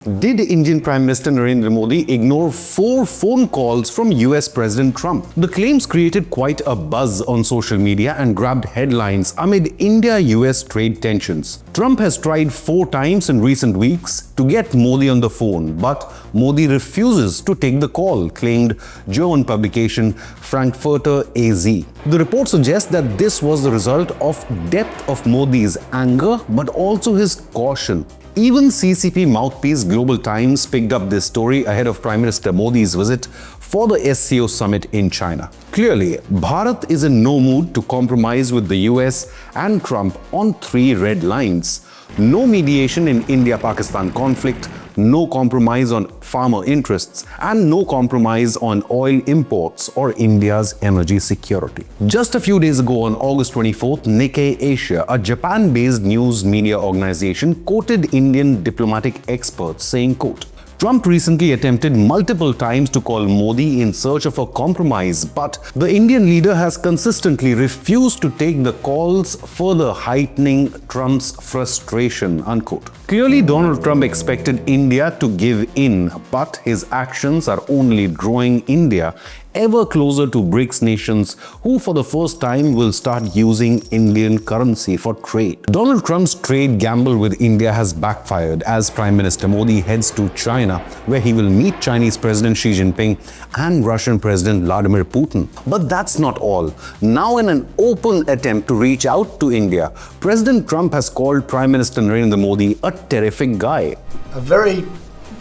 Did Indian Prime Minister Narendra Modi ignore 4 phone calls from US President Trump? The claims created quite a buzz on social media and grabbed headlines amid India-US trade tensions. Trump has tried 4 times in recent weeks to get Modi on the phone, but Modi refuses to take the call, claimed German publication Frankfurter AZ. The report suggests that this was the result of depth of Modi's anger, but also his caution. Even CCP mouthpiece Global Times picked up this story ahead of Prime Minister Modi's visit for the SCO Summit in China. Clearly, Bharat is in no mood to compromise with the US and Trump on 3 red lines. No mediation in India-Pakistan conflict, no compromise on farmer interests, and no compromise on oil imports or India's energy security. Just a few days ago on August 24th, Nikkei Asia, a Japan-based news media organization, quoted Indian diplomatic experts saying, quote, Trump recently attempted multiple times to call Modi in search of a compromise, but the Indian leader has consistently refused to take the calls, further heightening Trump's frustration, unquote. Clearly, Donald Trump expected India to give in, but his actions are only drawing India ever closer to BRICS nations who for the first time will start using Indian currency for trade. Donald Trump's trade gamble with India has backfired as Prime Minister Modi heads to China, where he will meet Chinese President Xi Jinping and Russian President Vladimir Putin. But that's not all. Now, in an open attempt to reach out to India, President Trump has called Prime Minister Narendra Modi a terrific guy. A very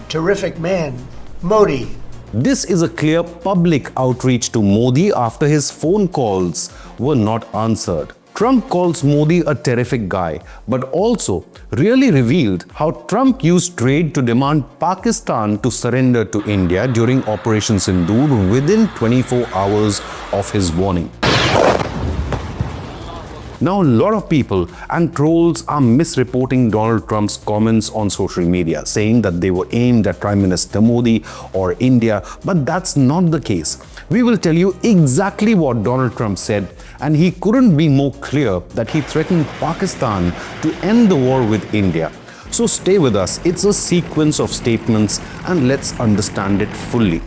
terrific man, Modi. This is a clear public outreach to Modi after his phone calls were not answered. Trump calls Modi a terrific guy, but also really revealed how Trump used trade to demand Pakistan to surrender to India during Operation Sindoor within 24 hours of his warning. Now, a lot of people and trolls are misreporting Donald Trump's comments on social media, saying that they were aimed at Prime Minister Modi or India, but that's not the case. We will tell you exactly what Donald Trump said, and he couldn't be more clear that he threatened Pakistan to end the war with India. So stay with us. It's a sequence of statements, and let's understand it fully.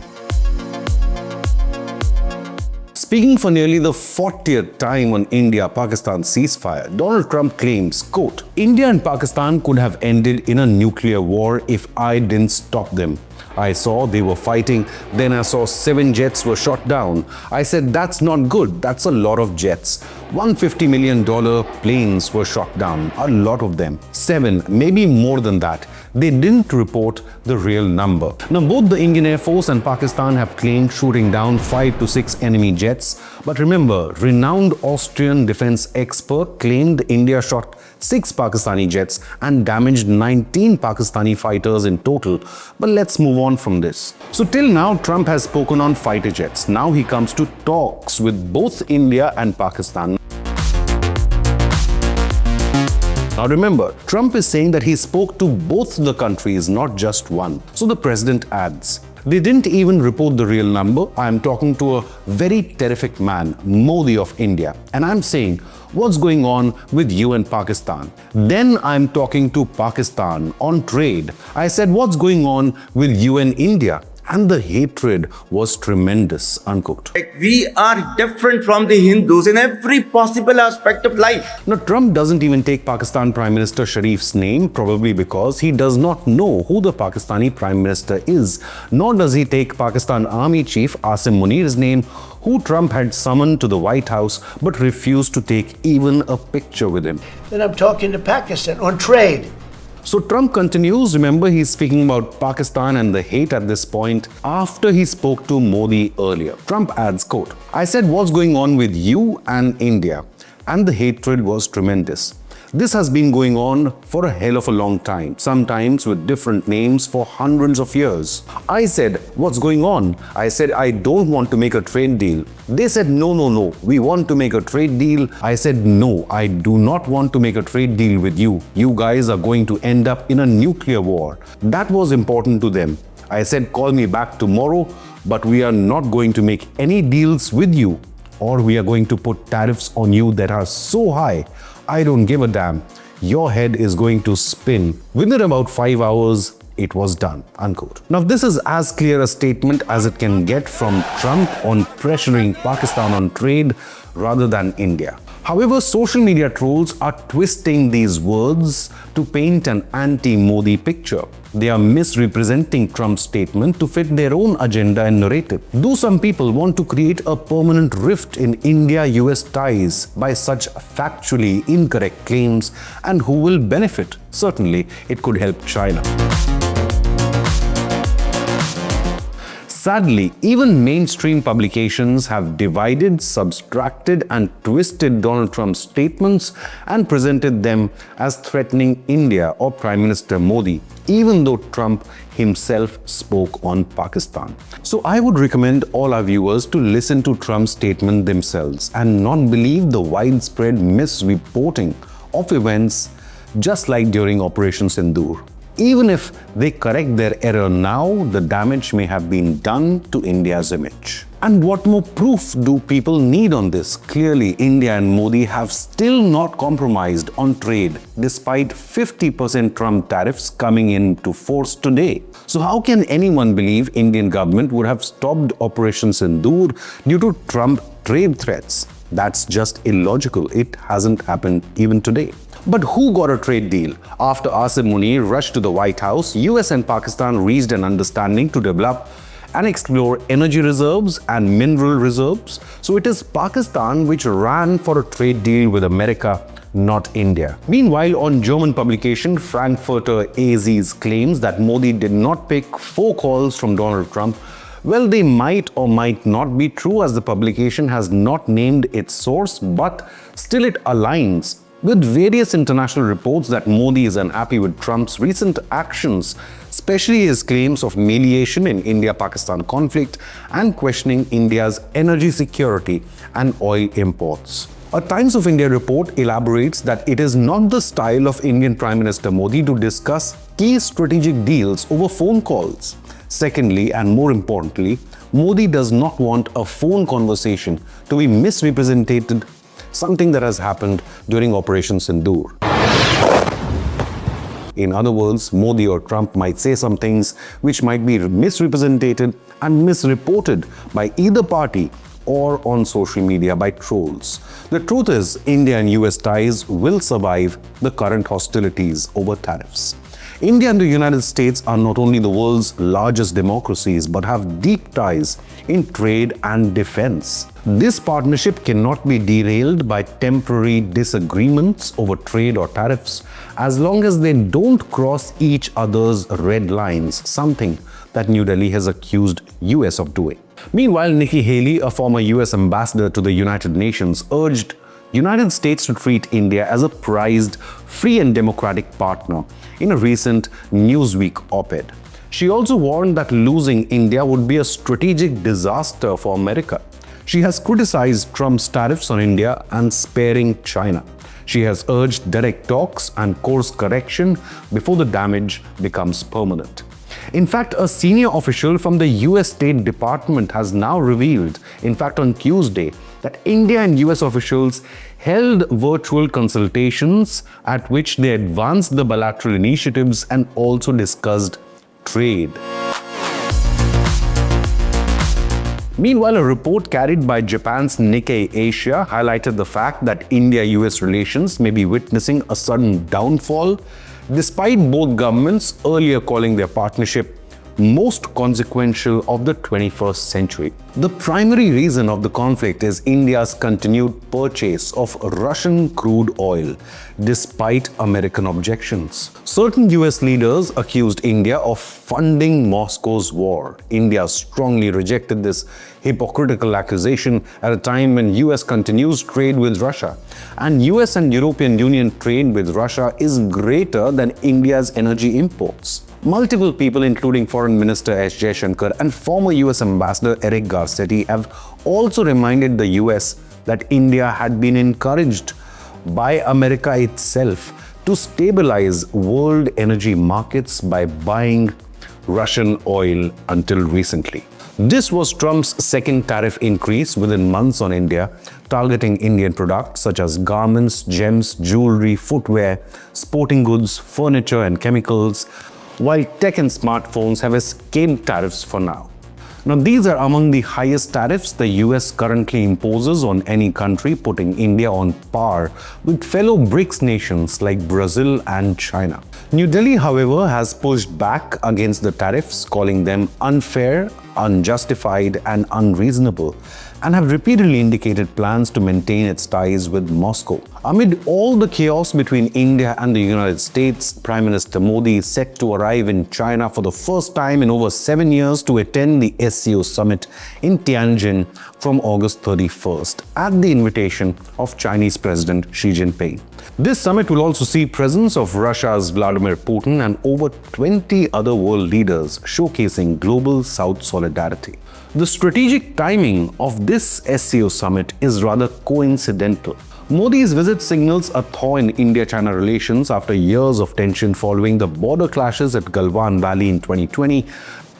Speaking for nearly the 40th time on India-Pakistan ceasefire, Donald Trump claims, quote, India and Pakistan could have ended in a nuclear war if I didn't stop them. I saw they were fighting, then I saw 7 jets were shot down. I said, that's not good, that's a lot of jets. $150 million planes were shot down, a lot of them. 7, maybe more than that. They didn't report the real number. Now, both the Indian Air Force and Pakistan have claimed shooting down 5 to 6 enemy jets. But remember, renowned Austrian defense expert claimed India shot 6 Pakistani jets and damaged 19 Pakistani fighters in total. But let's move on from this. So till now, Trump has spoken on fighter jets. Now he comes to talks with both India and Pakistan. Now remember, Trump is saying that he spoke to both the countries, not just one. So the president adds, they didn't even report the real number. I am talking to a very terrific man, Modi of India. And I'm saying, what's going on with you and Pakistan? Then I'm talking to Pakistan on trade. I said, what's going on with you and India? And the hatred was tremendous, unquote. We are different from the Hindus in every possible aspect of life. Now, Trump doesn't even take Pakistan Prime Minister Sharif's name, probably because he does not know who the Pakistani Prime Minister is. Nor does he take Pakistan Army Chief Asim Munir's name, who Trump had summoned to the White House but refused to take even a picture with him. Then I'm talking to Pakistan on trade. So Trump continues. Remember, he's speaking about Pakistan and the hate at this point after he spoke to Modi earlier. Trump adds, quote, I said, what's going on with you and India? And the hatred was tremendous. This has been going on for a hell of a long time, sometimes with different names for hundreds of years. I said, what's going on? I said, I don't want to make a trade deal. They said, no, we want to make a trade deal. I said, no, I do not want to make a trade deal with you. You guys are going to end up in a nuclear war. That was important to them. I said, call me back tomorrow, but we are not going to make any deals with you, or we are going to put tariffs on you that are so high. I don't give a damn. your head is going to spin. Within about 5 hours, it was done, unquote. Now, this is as clear a statement as it can get from Trump on pressuring Pakistan on trade rather than India. However, social media trolls are twisting these words to paint an anti-Modi picture. They are misrepresenting Trump's statement to fit their own agenda and narrative. Though some people want to create a permanent rift in India-US ties by such factually incorrect claims, and who will benefit? Certainly, it could help China. Sadly, even mainstream publications have divided, subtracted, and twisted Donald Trump's statements and presented them as threatening India or Prime Minister Modi, even though Trump himself spoke on Pakistan. So I would recommend all our viewers to listen to Trump's statement themselves and not believe the widespread misreporting of events just like during Operation Sindoor. Even if they correct their error now, the damage may have been done to India's image. And what more proof do people need on this? Clearly, India and Modi have still not compromised on trade, despite 50% Trump tariffs coming into force today. So how can anyone believe Indian government would have stopped Operation Sindoor due to Trump trade threats? That's just illogical. It hasn't happened even today. But who got a trade deal? After Asim Munir rushed to the White House, US and Pakistan reached an understanding to develop and explore energy reserves and mineral reserves. So it is Pakistan which ran for a trade deal with America, not India. Meanwhile, on German publication Frankfurter AZ's claims that Modi did not pick 4 calls from Donald Trump, well, they might or might not be true, as the publication has not named its source, but still it aligns with various international reports that Modi is unhappy with Trump's recent actions, especially his claims of mediation in India-Pakistan conflict and questioning India's energy security and oil imports. A Times of India report elaborates that it is not the style of Indian Prime Minister Modi to discuss key strategic deals over phone calls. Secondly, and more importantly, Modi does not want a phone conversation to be misrepresented, something that has happened during Operation Sindoor. In other words, Modi or Trump might say some things which might be misrepresented and misreported by either party or on social media by trolls. The truth is, India and US ties will survive the current hostilities over tariffs. India and the United States are not only the world's largest democracies, but have deep ties in trade and defense. This partnership cannot be derailed by temporary disagreements over trade or tariffs, as long as they don't cross each other's red lines, something that New Delhi has accused US of doing. Meanwhile, Nikki Haley, a former US ambassador to the United Nations, urged United States to treat India as a prized, free and democratic partner in a recent Newsweek op-ed. She also warned that losing India would be a strategic disaster for America. She has criticized Trump's tariffs on India and sparing China. She has urged direct talks and course correction before the damage becomes permanent. In fact, a senior official from the US State Department has now revealed, in fact on Tuesday, that India and US officials held virtual consultations at which they advanced the bilateral initiatives and also discussed trade. Meanwhile, a report carried by Japan's Nikkei Asia highlighted the fact that India-US relations may be witnessing a sudden downfall, despite both governments earlier calling their partnership most consequential of the 21st century. The primary reason of the conflict is India's continued purchase of Russian crude oil, despite American objections. Certain US leaders accused India of funding Moscow's war. India strongly rejected this hypocritical accusation at a time when US continues trade with Russia, and US and European Union trade with Russia is greater than India's energy imports. Multiple people, including Foreign Minister S. Jaishankar and former US Ambassador Eric Garcetti, have also reminded the US that India had been encouraged by America itself to stabilize world energy markets by buying Russian oil until recently. This was Trump's second tariff increase within months on India, targeting Indian products such as garments, gems, jewelry, footwear, sporting goods, furniture and chemicals. while tech and smartphones have escaped tariffs for now. Now, these are among the highest tariffs the US currently imposes on any country, putting India on par with fellow BRICS nations like Brazil and China. New Delhi, however, has pushed back against the tariffs, calling them unfair, unjustified, and unreasonable, and have repeatedly indicated plans to maintain its ties with Moscow. Amid all the chaos between India and the United States, Prime Minister Modi is set to arrive in China for the first time in over 7 years to attend the SCO Summit in Tianjin from August 31st at the invitation of Chinese President Xi Jinping. This summit will also see presence of Russia's Vladimir Putin and over 20 other world leaders, showcasing global South solidarity. The strategic timing of this SCO summit is rather coincidental. Modi's visit signals a thaw in India-China relations after years of tension following the border clashes at Galwan Valley in 2020.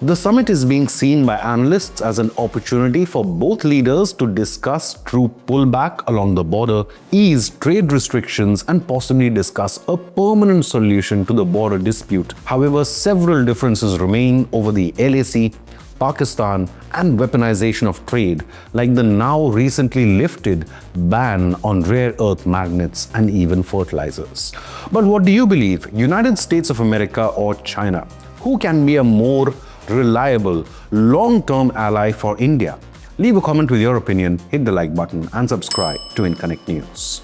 The summit is being seen by analysts as an opportunity for both leaders to discuss true pullback along the border, ease trade restrictions, and possibly discuss a permanent solution to the border dispute. However, several differences remain over the LAC, Pakistan, and weaponization of trade, like the now recently lifted ban on rare earth magnets and even fertilizers. But what do you believe? United States of America or China? Who can be a more reliable, long-term ally for India? Leave a comment with your opinion, hit the like button, and subscribe to Inconnect News.